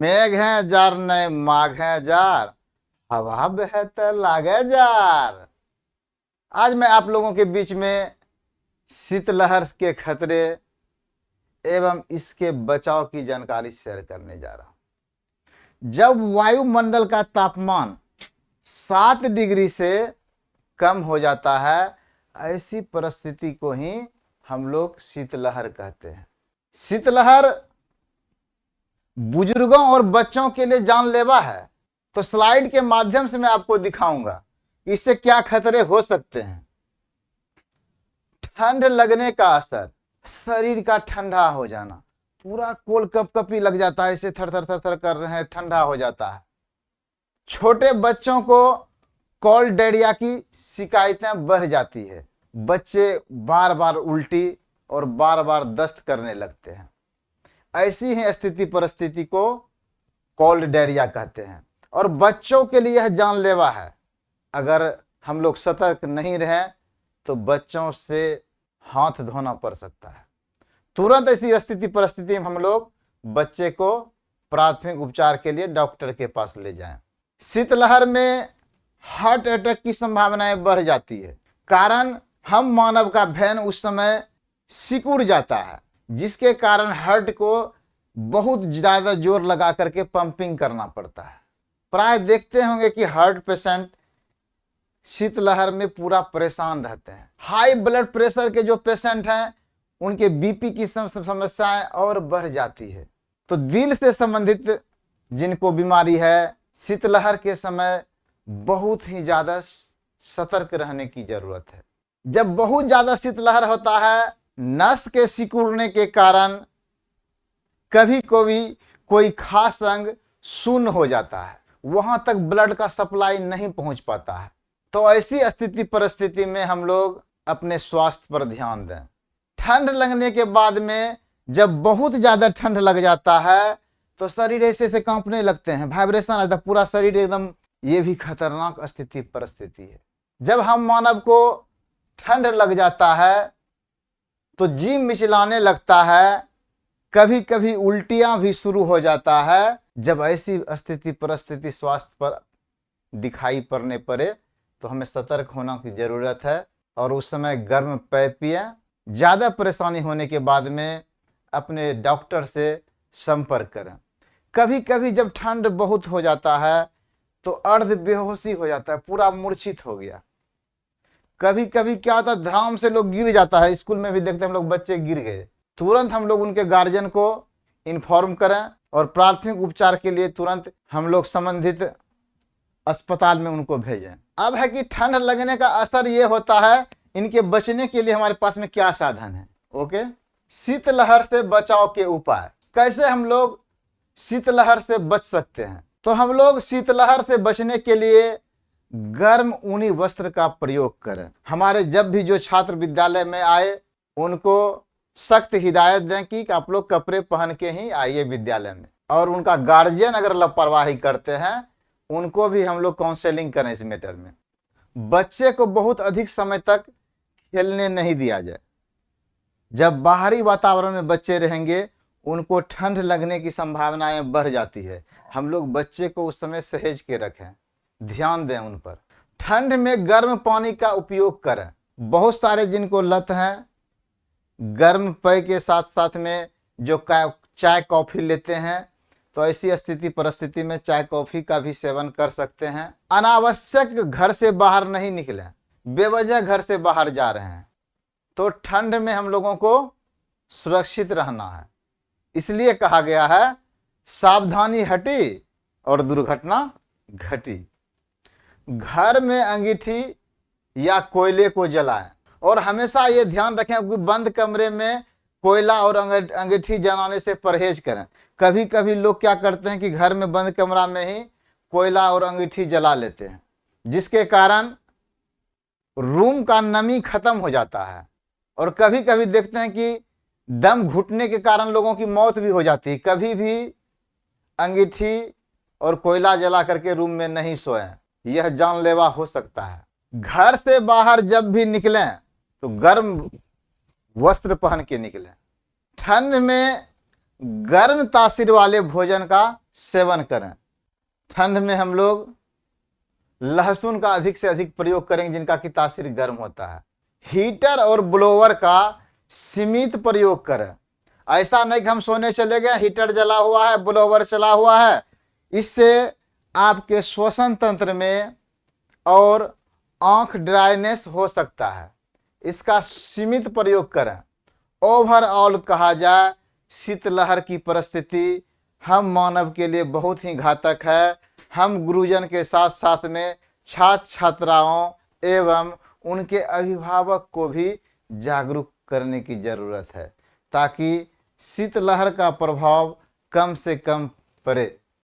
मेघ है जार नए माघ है जार, हवा बहत लागे जार। आज मैं आप लोगों के बीच में शीतलहर के खतरे एवं इसके बचाव की जानकारी शेयर करने जा रहा हूं। जब वायुमंडल का तापमान 7 डिग्री से कम हो जाता है, ऐसी परिस्थिति को ही हम लोग शीतलहर कहते हैं। शीतलहर बुजुर्गों और बच्चों के लिए जानलेवा है। तो स्लाइड के माध्यम से मैं आपको दिखाऊंगा इससे क्या खतरे हो सकते हैं। ठंड लगने का असर, शरीर का ठंडा हो जाना, पूरा कोल कपकपी लग जाता है, इसे थर थर थर थर कर रहे हैं, ठंडा हो जाता है। छोटे बच्चों को कोल्ड डायरिया की शिकायतें बढ़ जाती है। बच्चे बार बार उल्टी और बार बार दस्त करने लगते हैं। ऐसी ही स्थिति परिस्थिति को कोल्ड डायरिया कहते हैं और बच्चों के लिए यह जानलेवा है। अगर हम लोग सतर्क नहीं रहें तो बच्चों से हाथ धोना पड़ सकता है। तुरंत ऐसी स्थिति परिस्थिति में हम लोग बच्चे को प्राथमिक उपचार के लिए डॉक्टर के पास ले जाएं। शीतलहर में हार्ट अटैक की संभावनाएं बढ़ जाती है, कारण हम मानव का भेन उस समय सिकुड़ जाता है, जिसके कारण हार्ट को बहुत ज्यादा जोर लगा करके पंपिंग करना पड़ता है। प्राय देखते होंगे कि हार्ट पेशेंट शीतलहर में पूरा परेशान रहते हैं। हाई ब्लड प्रेशर के जो पेशेंट हैं उनके बीपी की समस्याएं और बढ़ जाती है। तो दिल से संबंधित जिनको बीमारी है, शीतलहर के समय बहुत ही ज्यादा सतर्क रहने की जरूरत है। जब बहुत ज्यादा शीतलहर होता है, नस के सिकुड़ने के कारण कभी कभी कोई खास अंग शून्य हो जाता है, वहां तक ब्लड का सप्लाई नहीं पहुंच पाता है। तो ऐसी स्थिति परिस्थिति में हम लोग अपने स्वास्थ्य पर ध्यान दें। ठंड लगने के बाद में जब बहुत ज्यादा ठंड लग जाता है तो शरीर ऐसे से कांपने लगते हैं, वाइब्रेशन आता है, पूरा शरीर एकदम, ये भी खतरनाक स्थिति परिस्थिति है। जब हम मानव को ठंड लग जाता है तो जी मिचलाने लगता है, कभी कभी उल्टियां भी शुरू हो जाता है। जब ऐसी स्थिति परिस्थिति स्वास्थ्य पर दिखाई पड़ने पड़े तो हमें सतर्क होना की जरूरत है और उस समय गर्म पेय पिए। ज्यादा परेशानी होने के बाद में अपने डॉक्टर से संपर्क करें। कभी कभी जब ठंड बहुत हो जाता है तो अर्ध बेहोशी हो जाता है, पूरा मूर्छित हो गया। कभी कभी क्या होता है, धड़ाम से लोग गिर जाता है। स्कूल में भी देखते हैं हम लोग, बच्चे गिर गए, तुरंत हम लोग उनके गार्जियन को इन्फॉर्म करें और प्राथमिक उपचार के लिए तुरंत हम लोग संबंधित अस्पताल में उनको भेजें। अब है कि ठंड लगने का असर ये होता है, इनके बचने के लिए हमारे पास में क्या साधन है। ओके, शीतलहर से बचाव के उपाय, कैसे हम लोग शीतलहर से बच सकते हैं। तो हम लोग शीतलहर से बचने के लिए गर्म ऊनी वस्त्र का प्रयोग करें। हमारे जब भी जो छात्र विद्यालय में आए उनको सख्त हिदायत दें कि आप लोग कपड़े पहन के ही आइए विद्यालय में, और उनका गार्जियन अगर लापरवाही करते हैं उनको भी हम लोग काउंसलिंग करें इस मैटर में। बच्चे को बहुत अधिक समय तक खेलने नहीं दिया जाए। जब बाहरी वातावरण में बच्चे रहेंगे उनको ठंड लगने की संभावनाएं बढ़ जाती है। हम लोग बच्चे को उस समय सहेज के रखें, ध्यान दें उन पर। ठंड में गर्म पानी का उपयोग करें। बहुत सारे जिनको लत है, गर्म पेय के साथ साथ में जो चाय कॉफी लेते हैं, तो ऐसी स्थिति परिस्थिति में चाय कॉफी का भी सेवन कर सकते हैं। अनावश्यक घर से बाहर नहीं निकलें, बेवजह घर से बाहर जा रहे हैं तो ठंड में हम लोगों को सुरक्षित रहना है। इसलिए कहा गया है सावधानी हटी और दुर्घटना घटी। घर में अंगीठी या कोयले को जलाएं और हमेशा ये ध्यान रखें कि बंद कमरे में कोयला और अंगीठी जलाने से परहेज करें। कभी कभी लोग क्या करते हैं कि घर में बंद कमरा में ही कोयला और अंगीठी जला लेते हैं, जिसके कारण रूम का नमी खत्म हो जाता है। और कभी कभी देखते हैं कि दम घुटने के कारण लोगों की मौत भी हो जाती है। कभी भी अंगीठी और कोयला जला करके रूम में नहीं सोएं, यह जानलेवा हो सकता है। घर से बाहर जब भी निकलें तो गर्म वस्त्र पहन के निकलें। ठंड में गर्म तासीर वाले भोजन का सेवन करें। ठंड में हम लोग लहसुन का अधिक से अधिक प्रयोग करेंगे, जिनका कि तासीर गर्म होता है। हीटर और ब्लोअर का सीमित प्रयोग करें। ऐसा नहीं कि हम सोने चले गए, हीटर जला हुआ है, ब्लोअर चला हुआ है। इससे आपके श्वसन तंत्र में और आंख ड्राइनेस हो सकता है। इसका सीमित प्रयोग करें। ओवरऑल कहा जाए, शीतलहर की परिस्थिति हम मानव के लिए बहुत ही घातक है। हम गुरुजन के साथ साथ में छात्र छात्राओं एवं उनके अभिभावक को भी जागरूक करने की जरूरत है, ताकि शीतलहर का प्रभाव कम से कम पड़े।